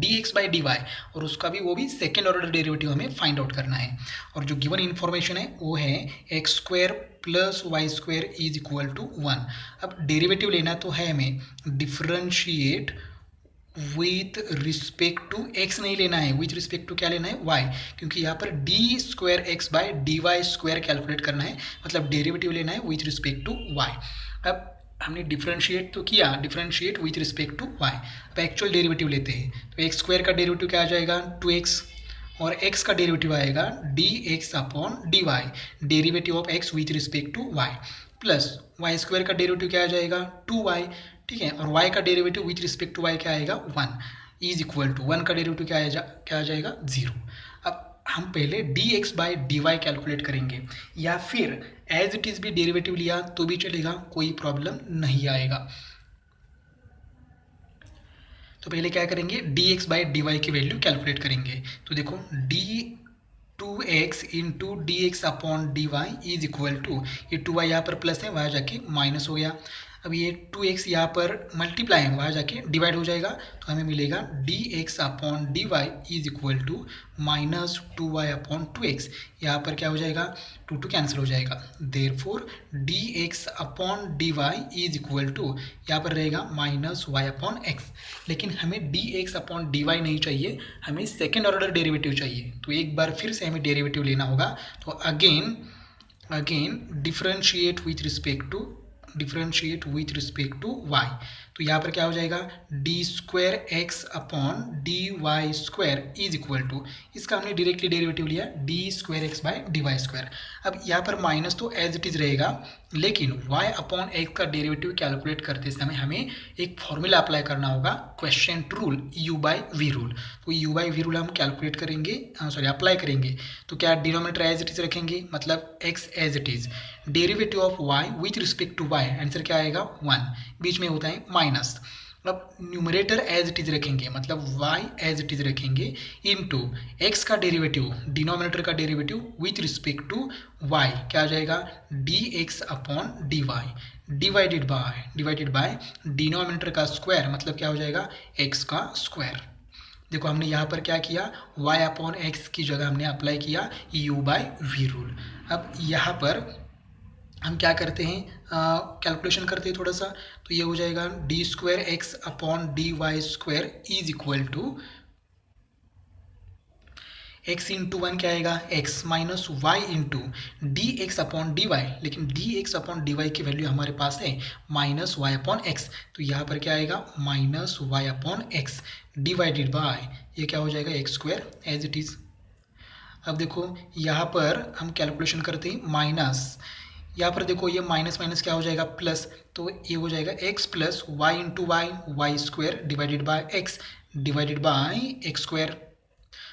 x by d y और उसका भी वो भी सेकेंड ऑर्डर डेरिवेटिव हमें फाइंड आउट करना है। और जो गिवन इन्फॉर्मेशन है वो है x square plus y square is equal to 1। अब डेरिवेटिव लेना तो है हमें, differentiate with respect to x नहीं लेना है, विथ रिस्पेक्ट टू क्या लेना है, वाई, क्योंकि यहाँ पर d square x by d y square calculate करना है, मतलब डेरिवेटिव लेना है विथ रिस्पेक्ट टू वाई। अब हमने डिफरेंशिएट तो किया, differentiate with respect to y. अब एक्चुअल डेरिवेटिव लेते हैं, तो एक्स स्क्वायर का डेरिवेटिव क्या आ जाएगा, 2x, और x का डेरिवेटिव आएगा d x upon d y, derivative of x with respect to y, plus y square का डेरिवेटिव क्या आ जाएगा, 2y, ठीक है, और y का derivative with respect to y क्या आएगा, 1 इज इक्वल टू 1 का डेरिवेटिव क्या आ जाएगा, 0। अब हम पहले d x by d y calculate करेंगे, या फिर एज इट इज़ भी डेरिवेटिव लिया तो भी चलेगा, कोई प्रॉब्लम नहीं आएगा। तो पहले क्या करेंगे, d x by d y की वैल्यू कैलकुलेट करेंगे। तो देखो d2x into d x upon d y is equal to, ये 2y यहाँ पर प्लस है, वहाँ जाके माइनस हो गया। अब ये 2x यहाँ पर मल्टीप्लाई है, वहाँ जाके डिवाइड हो जाएगा, तो हमें मिलेगा dx upon d y is equal to -2y upon 2x। यहाँ पर क्या हो जाएगा, 2 कैंसिल हो जाएगा, therefore dx upon d y is equal to, यहाँ पर रहेगा -y अपॉन x। लेकिन हमें dx अपॉन डी वाई नहीं चाहिए, हमें सेकेंड ऑर्डर डेरिवेटिव चाहिए। तो एक बार फिर से हमें डेरिवेटिव लेना होगा, तो again differentiate with respect to y। तो यहाँ पर क्या हो जाएगा, d square x upon d y square is equal to, इसका हमने डायरेक्टली डेरिवेटिव लिया d square x by d y square. अब यहाँ पर माइनस तो एज इट इज़ रहेगा, लेकिन y अपॉन एक्स का डेरिवेटिव कैलकुलेट करते समय हमें एक फॉर्मूला अप्लाई करना होगा, question rule, u by v rule. तो u बाई वी रूल हम कैलकुलेट करेंगे, अप्लाई करेंगे। तो क्या डिनोमिनेटर एज इट इज़ रखेंगे, मतलब x as it is, derivative of y with respect to y, answer क्या आएगा 1, बीच में होता है माइनस, अब न्यूमरेटर एज इट इज रखेंगे, मतलब y एज इट इज रखेंगे, इनटू x का डेरिवेटिव, डिनोमिनेटर का derivative with respect to y, क्या हो जाएगा, dx upon dy divided by denominator का स्क्वायर, मतलब क्या हो जाएगा, x का स्क्वायर। देखो हमने यहाँ पर क्या किया, y अपॉन एक्स की जगह हमने अप्लाई किया u/v रूल। अब यहाँ पर हम क्या करते हैं, कैलकुलेशन करते हैं थोड़ा सा, तो ये हो जाएगा d square x upon d y square is equal to x into one क्या आएगा, x minus y into d x upon d y, लेकिन d x upon d y की वैल्यू हमारे पास है माइनस वाई अपॉन एक्स, तो यहाँ पर क्या आएगा minus y upon x divided by ये क्या हो जाएगा x square as it is. अब देखो यहाँ पर हम कैलकुलेशन करते हैं माइनस, यहाँ पर देखो ये माइनस माइनस क्या हो जाएगा प्लस, तो ये हो जाएगा x plus y into y square divided by x divided by x square.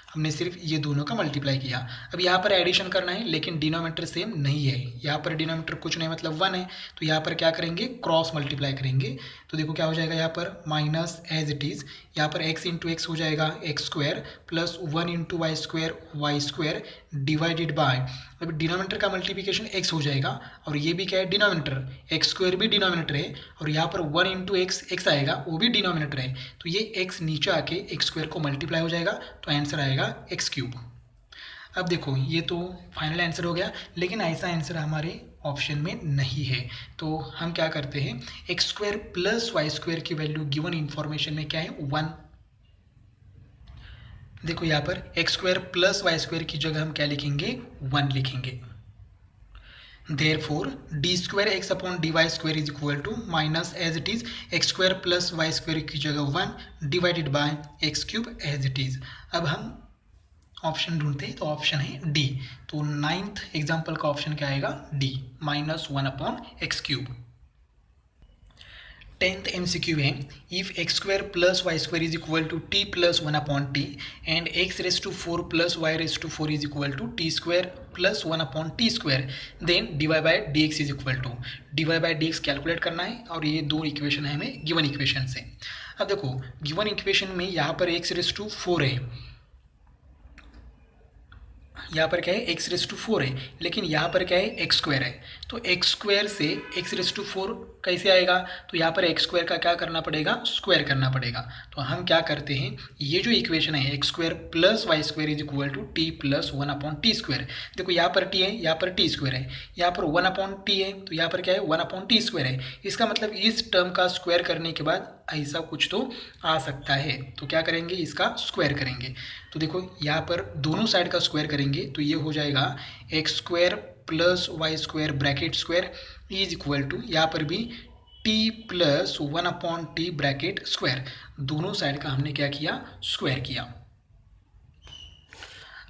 हमने सिर्फ ये दोनों का मल्टीप्लाई किया। अब यहाँ पर एडिशन करना है, लेकिन डिनोमिनेटर सेम नहीं है, यहाँ पर डिनोमिनेटर कुछ नहीं मतलब 1 है, तो यहाँ पर क्या करेंगे क्रॉस मल्टीप्लाई करेंगे, तो देखो क्या हो जाएगा यहाँ पर माइनस एज इट इज़, यहाँ पर x इंटू एक्स हो जाएगा x square plus 1 into y square divided by, अब डिनोमिनेटर का मल्टीप्लिकेशन x हो जाएगा और ये भी क्या है डिनोमिनेटर, एक्स स्क्वायर भी डिनोमिनेटर है, और यहाँ पर 1 इंटू एक्स आएगा वो भी डिनोमिनेटर है, तो ये x नीचे आके एक्स स्क्वायर को मल्टीप्लाई हो जाएगा, तो आंसर आएगा एक्स क्यूब। अब देखो ये तो फाइनल आंसर हो गया, लेकिन ऐसा आंसर हमारे ऑप्शन में नहीं है, तो हम क्या करते हैं x square plus y square की वैल्यू गिवन इंफॉर्मेशन में क्या है 1। देखो यहाँ पर x square plus y square की जगह हम क्या लिखेंगे 1 लिखेंगे। Therefore d square x upon d y square is equal to minus as it is x square plus y square की जगह 1 divided by x cube as it is. अब हम ऑप्शन ढूंढते हैं, तो ऑप्शन है डी, तो 9th एग्जाम्पल का ऑप्शन क्या आएगा d minus 1 upon x cube. 10th MCQ है if x square plus y square is equal to t plus 1 upon t and x raise to 4 plus y raise to 4 is equal to t square plus 1 upon t square, then d y by d x is equal to, d y by d x calculate करना है, और ये दो equation है हमें given equation से। अब देखो गिवन इक्वेशन में यहाँ पर एक्स रेस टू 4 है, यहाँ पर क्या है एक्स रेस टू 4 है, लेकिन यहाँ पर क्या है एक्स स्क्वायर है, तो एक्स स्क्वायर से एक्स रेस टू 4 कैसे आएगा, तो यहाँ पर एक्स स्क्वायर का क्या करना पड़ेगा स्क्वायर करना पड़ेगा, तो हम क्या करते हैं ये जो इक्वेशन है x square plus y square is equal to t plus 1 upon t square, देखो यहाँ पर टी है यहाँ पर टी स्क्वायर है, यहाँ पर 1 अपॉन टी है, तो यहाँ पर क्या है 1 अपॉन टी स्क्वायर है, इसका मतलब इस टर्म का स्क्वायर करने के बाद ऐसा कुछ तो आ सकता है, तो क्या करेंगे इसका स्क्वायर करेंगे, तो देखो यहाँ पर दोनों साइड का स्क्वायर करेंगे, तो ये हो जाएगा x square plus y square bracket square is equal to यहाँ पर भी t plus 1 upon t bracket square, दोनों साइड का हमने क्या किया स्क्वायर किया।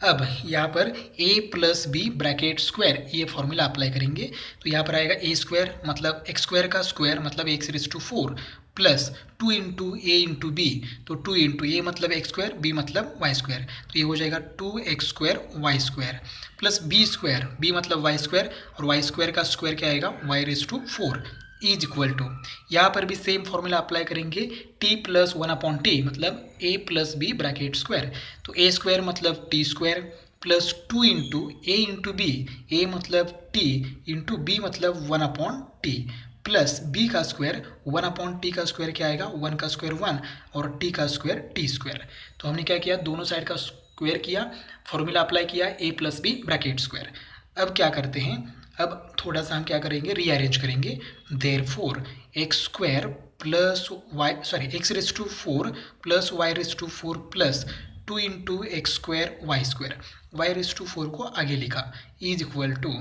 अब यहाँ पर a plus b bracket square ये फॉर्मूला अप्लाई करेंगे, तो यहाँ पर आएगा ए स्क्वायर मतलब एक्स स्क्वायर का स्क्वायर मतलब x raise to 4 plus 2 into a into b, तो 2 इंटू ए मतलब एक्स स्क्वायर बी मतलब वाई स्क्वायर, तो ये हो जाएगा 2x square y square plus b मतलब वाई स्क्वायर, और वाई स्क्वायर का स्क्वायर क्या आएगा y raise to 4 is equal to, यहाँ पर भी सेम फॉर्मूला अप्लाई करेंगे t प्लस 1 अपॉन टी मतलब a plus b bracket square, तो a स्क्वायर मतलब t square plus 2 into a into b, a मतलब t इंटू बी मतलब 1 upon t plus b का स्क्वायर 1 अपॉन टी का square क्या आएगा 1 का स्क्वायर 1 और t का स्क्वायर टी स्क्वायर, तो हमने क्या किया दोनों साइड का स्क्वायर किया, फॉर्मूला अप्लाई किया a plus b bracket square. अब क्या करते हैं, अब थोड़ा सा हम क्या करेंगे रीअरेंज करेंगे, therefore x square plus y x raise to 4 plus y raise to 4 plus 2 into x square y raise to 4 को आगे लिखा इज इक्वल टू,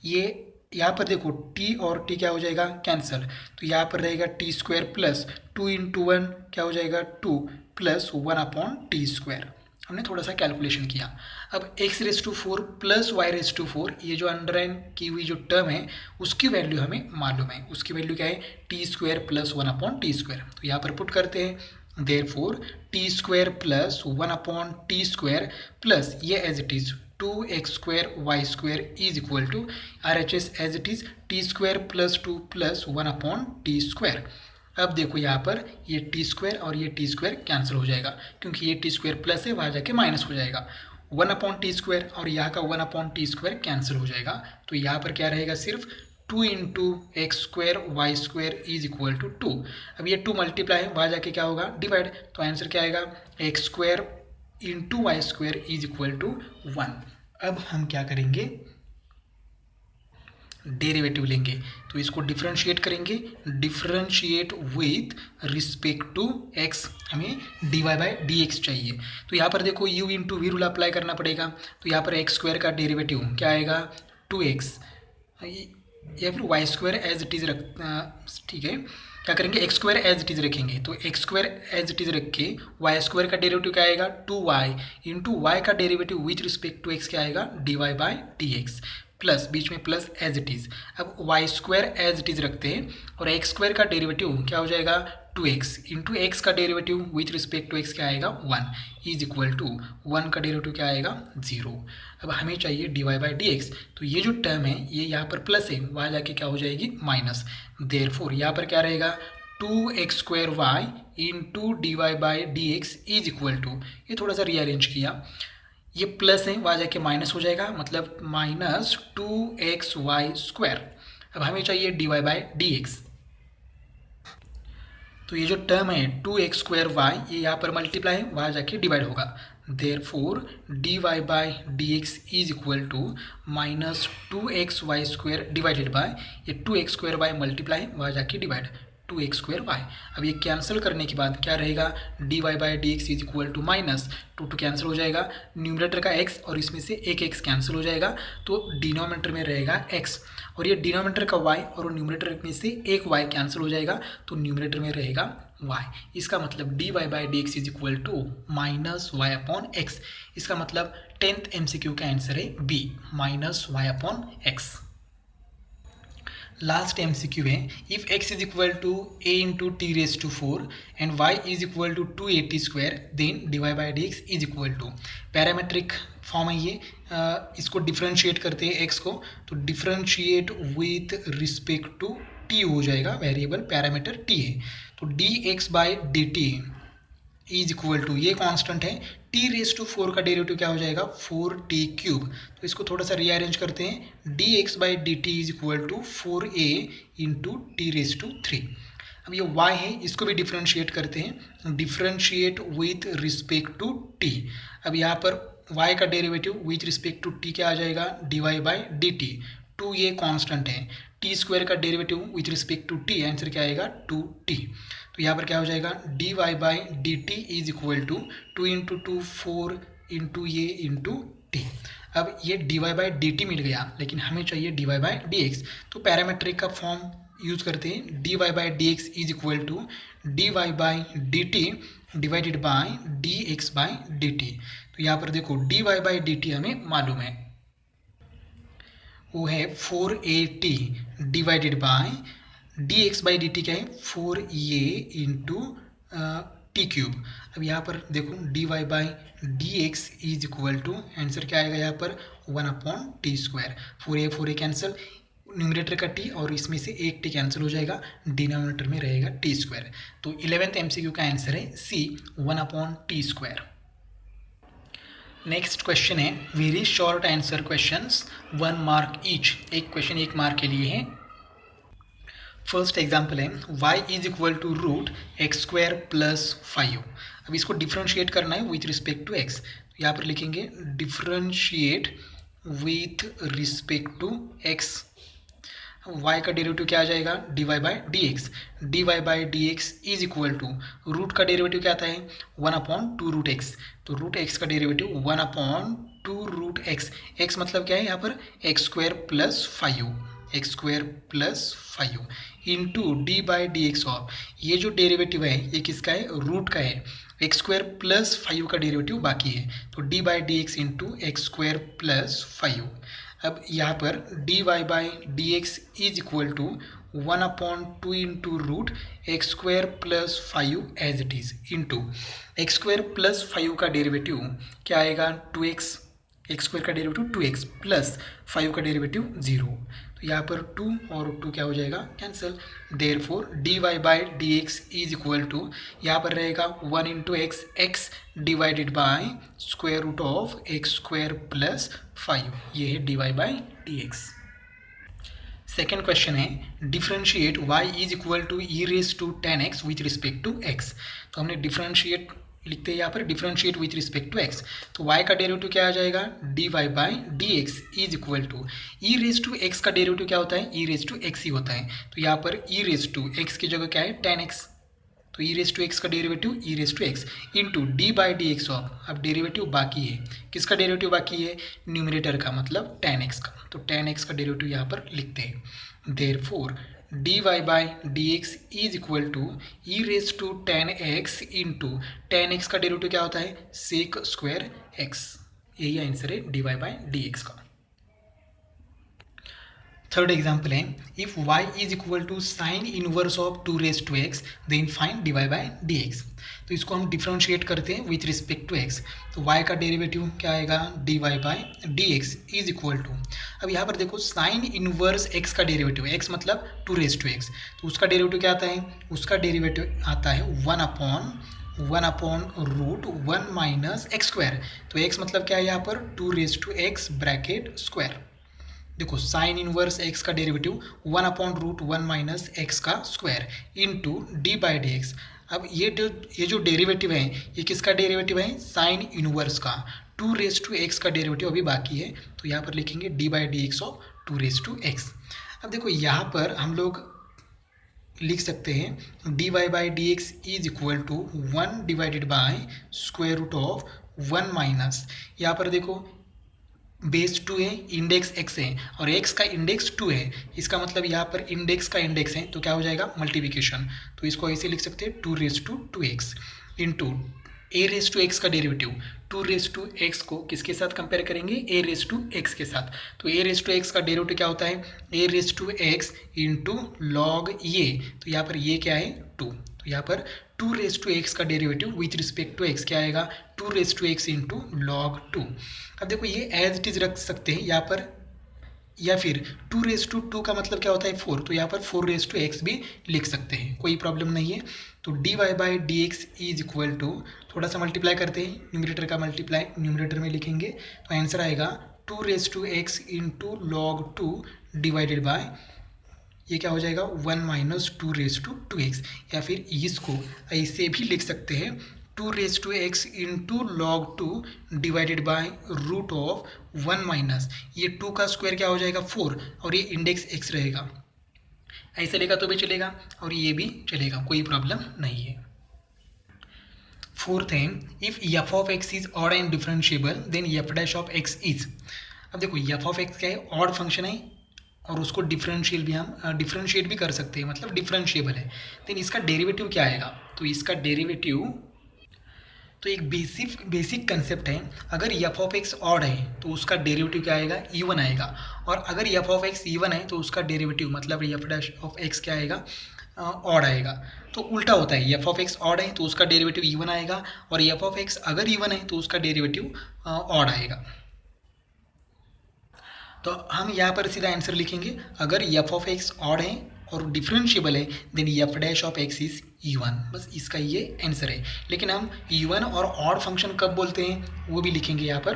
ये यहाँ पर देखो t और t क्या हो जाएगा कैंसल, तो यहाँ पर रहेगा टी स्क्वायर प्लस 2 इंटू 1 क्या हो जाएगा 2 प्लस 1 अपॉन टी स्क्वायर, हमने थोड़ा सा कैलकुलेशन किया। अब x raise to 4 plus y raise to 4 ये जो अंडरलाइन की हुई जो टर्म है उसकी वैल्यू हमें मालूम है, उसकी वैल्यू क्या है t square plus 1 upon t square, तो यहाँ पर पुट करते हैं therefore t square plus 1 upon t square plus ये as it is 2x square y square is equal to RHS as it is t square plus 2 plus 1 upon t square. अब देखो यहाँ पर ये टी स्क्वायर और ये T square cancel हो जाएगा, क्योंकि ये टी स्क्वायर प्लस है, वहाँ जाके माइनस हो जाएगा। 1/t² और यहाँ का 1/t² कैंसिल हो जाएगा। तो यहाँ पर क्या रहेगा, सिर्फ 2 into x square y square is equal to 2। अब ये 2 मल्टीप्लाई है, वहाँ जाके क्या होगा, डिवाइड। तो आंसर क्या आएगा, x square into y square is equal to 1। अब हम क्या करेंगे, डेरिवेटिव लेंगे। तो इसको डिफरेंशिएट करेंगे, differentiate with respect to x, हमें dy बाई डी एक्स चाहिए। तो यहाँ पर देखो u into v rule apply करना पड़ेगा। तो यहाँ पर एक्स स्क्वायर का डेरिवेटिव क्या आएगा, 2x, या फिर y square as it is ठीक है, क्या करेंगे, x square as it is रखेंगे। तो x square as it is रख के वाई स्क्वायर का डेरिवेटिव क्या आएगा, 2y इंटू वाई का derivative with respect to x क्या आएगा, dy by d x, plus बीच में प्लस एज इट इज़। अब y square as it is रखते हैं और एक्स स्क्वायर का डेरिवेटिव क्या हो जाएगा, 2x इंटू एक्स का derivative with respect to x क्या आएगा, 1 इज इक्वल टू 1 का डेरिवेटिव क्या आएगा, 0। अब हमें चाहिए dy बाई डी एक्स। तो ये जो टर्म है ये यहाँ पर प्लस है, वहाँ जाके क्या हो जाएगी, माइनस। देयरफॉर यहाँ पर क्या रहेगा, 2x² into dy by d x is equal to, ये थोड़ा सा रीअरेंज किया, ये प्लस है, वहाँ जाके माइनस हो जाएगा, मतलब माइनस 2xy²। अब हमें चाहिए dy बाई डी एक्स। तो ये जो टर्म है 2x² ये यहाँ पर मल्टीप्लाई है, वहाँ जाके डिवाइड होगा। Therefore dy by d x is equal to minus 2xy² divided by ये 2x² मल्टीप्लाई है, वहाँ जाके डिवाइड 2x²। अब ये कैंसिल करने के बाद क्या रहेगा, dy by d x is equal to minus 2 cancel हो जाएगा, न्यूमरेटर का x और इसमें से एक x कैंसिल हो जाएगा, तो डिनोमिनेटर में रहेगा x, और ये डिनोमिनेटर का y और न्यूमरेटर में से एक y कैंसिल हो जाएगा, तो न्यूमरेटर में रहेगा y। इसका मतलब dy by d x is equal to minus y upon x. इसका मतलब 10th MCQ का आंसर है B, minus y upon x. Last MCQ है, if x is equal to a into t raise to 4 and y is equal to 280² then dy by d x is equal to, parametric form है ये, इसको differentiate करते हैं x को, तो differentiate with respect to t हो जाएगा, variable parameter t है। तो dx by d t is equal to, ये कांस्टेंट है, टी रेज टू 4 का डेरिवेटिव क्या हो जाएगा, 4t³। तो इसको थोड़ा सा रीअरेंज करते हैं, dx by d t is equal to 4a into t raise to 3। अब ये y है, इसको भी डिफ्रेंशिएट करते हैं, differentiate with respect to t। अब यहाँ पर y का derivative with respect to t क्या आ जाएगा, dy बाई डी टी, 2 ये कांस्टेंट है, टी स्क्वायर का derivative with respect to t, answer क्या आएगा, 2t। तो यहाँ पर क्या हो जाएगा, dy by d t is equal to 2 into 2 4 into ये इंटू टी। अब ये dy बाई डी टी मिल गया, लेकिन हमें चाहिए dy बाई डी एक्स। तो पैरामेट्रिक का फॉर्म यूज करते हैं, dy by d x is equal to dy by d t divided by dx by d t. तो यहाँ पर देखो dy बाई डी टी हमें मालूम है, वो है 4at divided by dx by d T क्या है, 4a इंटू t³। अब यहाँ पर देखो dy by d x is equal to, answer क्या आएगा यहाँ पर, 1/t²। 4a कैंसिल, न्यूमरेटर का t और इसमें से एक t कैंसिल हो जाएगा, डिनोमिनेटर में रहेगा t²। तो 11th MCQ का आंसर है C, 1/t²। नेक्स्ट क्वेश्चन है, very short answer questions, 1 mark each, एक क्वेश्चन 1 मार्क के लिए है। फर्स्ट एग्जाम्पल है, y is equal to root x² plus 5। अब इसको डिफ्रेंशिएट करना है विथ रिस्पेक्ट टू x। यहाँ पर लिखेंगे differentiate with respect to x। y का डेरिवेटिव क्या आ जाएगा, dy by d x, dy by d x is equal to, root का डेरिवेटिव क्या आता है, 1/2 रूट एक्स। तो रूट एक्स का डेरिवेटिव 1/2 रूट एक्स, एक्स मतलब क्या है यहाँ पर, x² plus 5, x² plus 5 into d by d x of, ये जो डेरिवेटिव है ये किसका है, रूट का है, x² प्लस 5 का डेरिवेटिव बाकी है, तो d by d x into x² plus 5। अब यहाँ पर dy by d x is equal to 1/2 into root x² plus 5 as it is into x² plus 5 का डेरिवेटिव क्या आएगा, 2x एक्स स्क्वायर का डेरिवेटिव 2x प्लस 5 का derivative 0, तो यहाँ पर 2 और 2 क्या हो जाएगा, cancel. Therefore dy by dx is equal to, यहाँ पर रहेगा 1 into x, x divided by square root of x square plus 5, ये है dy by dx। Second question है differentiate y is equal to e raise to 10x with respect to x। तो हमने differentiate लिखते हैं यहाँ पर, differentiate with respect to x, तो y का डेरिवेटिव क्या आ जाएगा, dy by dx is equal to e raise to x का डेरिवेटिव क्या होता है, ई रेज टू x ही होता है, तो यहाँ पर ई रेज टू x की जगह क्या है 10x, तो ई रेज टू एक्स का derivative e raise to x into d by d x of, अब डेरिवेटिव बाकी है, किसका डेरिवेटिव बाकी है, न्यूमरेटर का, मतलब 10x का, तो 10x का डेरिवेटिव यहाँ पर लिखते हैं। Therefore d y by d x is equal to e raise to 10x into 10x का डेरिवेटिव क्या होता है, सेक स्क्वायर x, यही आंसर है d y by d x का। थर्ड एग्जाम्पल है if y is equal to sine inverse of 2 raise to x then find d y by d x. तो इसको हम डिफ्रेंशिएट करते हैं विथ रिस्पेक्ट टू x, तो y का derivative क्या आएगा, d y by d x is equal to, अब यहाँ पर देखो साइन इनवर्स x का डेरिवेटिव, x मतलब 2 रेज टू एक्स, तो उसका डेरिवेटिव क्या आता है, उसका डेरिवेटिव आता है 1 upon root 1 minus x square, तो x मतलब क्या है यहाँ पर 2 raise to x bracket square. देखो साइन इनवर्स x का derivative 1 upon root 1 minus x का square into d by d x. अब ये जो डेरिवेटिव है ये किसका डेरिवेटिव है, साइन इनवर्स का, 2 रेज टू एक्स का डेरिवेटिव अभी बाकी है, तो यहाँ पर लिखेंगे d by d x of 2 raise to x. अब देखो यहाँ पर हम लोग लिख सकते हैं d y by d x is equal to 1 divided by square root of 1 minus, यहाँ पर देखो बेस 2 है, इंडेक्स x है और x का इंडेक्स 2 है, इसका मतलब यहाँ पर इंडेक्स का इंडेक्स है तो क्या हो जाएगा मल्टीप्लिकेशन, तो इसको ऐसे लिख सकते हैं 2 raise to 2x into e raise to x का डेरिवेटिव, 2 रेज टू एक्स को किसके साथ कंपेयर करेंगे, ए रेज टू एक्स के साथ, तो ए रेज टू एक्स का डेरिवेटिव क्या होता है, a raise to x into log ये, तो यहाँ पर ये क्या है 2, तो यहाँ पर 2 रेज टू एक्स का derivative with respect to x क्या आएगा, 2 raise to x into log 2। अब देखो ये एज इट इज रख सकते हैं यहाँ पर, या फिर 2 रेज टू 2 का मतलब क्या होता है 4, तो यहाँ पर 4 रेज टू एक्स भी लिख सकते हैं, कोई प्रॉब्लम नहीं है। तो d y by d x is equal to, थोड़ा सा मल्टीप्लाई करते हैं, न्यूमरेटर का मल्टीप्लाई न्यूमरेटर में लिखेंगे तो आंसर आएगा 2 raise to x into log 2 divided by, ये क्या हो जाएगा 1 माइनस 2 रेज टू 2x, या फिर इसको ऐसे भी लिख सकते हैं 2 raise to x into log 2 divided by root of 1 minus, ये 2 का स्क्वायर क्या हो जाएगा 4 और ये इंडेक्स x रहेगा, ऐसे लेगा तो भी चलेगा और ये भी चलेगा, कोई प्रॉब्लम नहीं है। फोर्थ है if f of x is odd and differentiable then f dash of x is. अब देखो एफ ऑफ एक्स क्या है, ऑड फंक्शन है और उसको डिफरेंशियल भी हम डिफरेंशिएट भी कर सकते हैं, मतलब डिफरेंशिएबल है, देन इसका डेरिवेटिव क्या आएगा, तो इसका डेरिवेटिव, तो एक बेसिक कंसेप्ट है, अगर एफ ऑफ एक्स ऑड है तो उसका डेरिवेटिव क्या आएगा, इवन आएगा, और अगर एफ ऑफ एक्स इवन है तो उसका डेरिवेटिव मतलब एफ डैश ऑफ एक्स क्या आएगा, ऑड आएगा। तो उल्टा होता है, एफ ऑफ एक्स ऑड है तो उसका डेरिवेटिव इवन आएगा, और एफ ऑफ एक्स अगर इवन है तो उसका डेरिवेटिव ऑड आएगा। तो हम यहाँ पर सीधा आंसर लिखेंगे, अगर एफ ऑफ एक्स ऑड है और डिफरेंशिएबल है then f dash of x is even, बस इसका ये आंसर है। लेकिन हम इवन और ऑड फंक्शन कब बोलते हैं वो भी लिखेंगे यहाँ पर।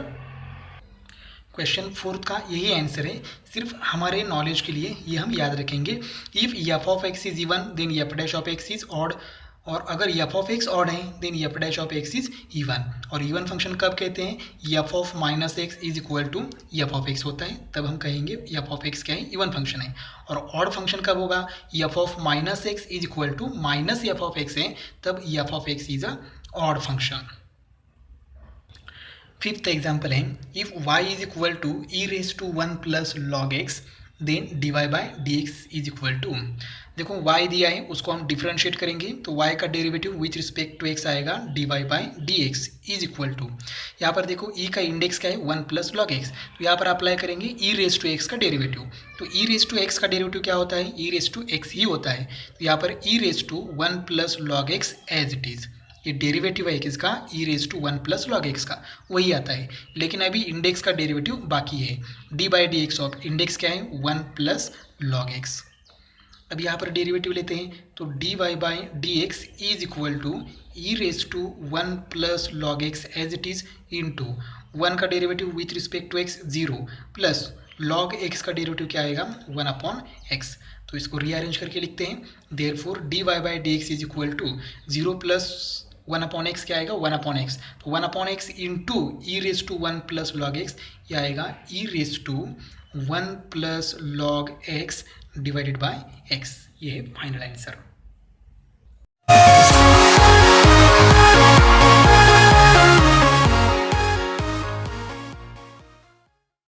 क्वेश्चन फोर्थ का यही आंसर है, सिर्फ हमारे नॉलेज के लिए ये हम याद रखेंगे, if f of x is even then f dash of x is odd, और अगर एफ ऑफ एक्स ऑड है then f dash of x is even. और इवन फंक्शन कब कहते हैं, f of minus x is equal to f of x होता है, तब हम कहेंगे एफ ऑफ एक्स क्या है, इवन फंक्शन है। और ऑड फंक्शन कब होगा, f of minus x is equal to minus f of x है, तब f of x is a odd function. Fifth example है if y is equal to e raise to 1 plus log x then d y by d x is equal to. देखो y दिया है उसको हम differentiate करेंगे तो y का derivative with respect to x आएगा d y by d x is equal to, यहाँ पर देखो e का इंडेक्स क्या है 1 प्लस लॉग एक्स, तो यहाँ पर अप्लाई करेंगे e रेज टू एक्स का डेरिवेटिव, तो e रेज टू एक्स का डेरिवेटिव क्या होता है, e रेज टू एक्स ही होता है, तो यहाँ पर e raise to 1 plus log x as it is, ये डेरिवेटिव है किसका, e raise to 1 plus log x का, वही आता है। लेकिन अभी इंडेक्स का डेरिवेटिव बाकी है। D by d x of index क्या है, 1 प्लस लॉग एक्स। अब यहाँ पर डेरिवेटिव लेते हैं तो d y by d x is equal to e raise to 1 plus log x as it is into 1 का derivative with respect to x 0 plus log x का derivative क्या आएगा 1 अपॉन एक्स। तो इसको rearrange करके लिखते हैं, therefore d y by d x is equal to 0 plus 1 upon x क्या आएगा 1 अपॉन एक्स, तो 1 upon x into e raise to 1 plus log x, ये आएगा e raise to 1 plus log x divided by x. ये है final answer.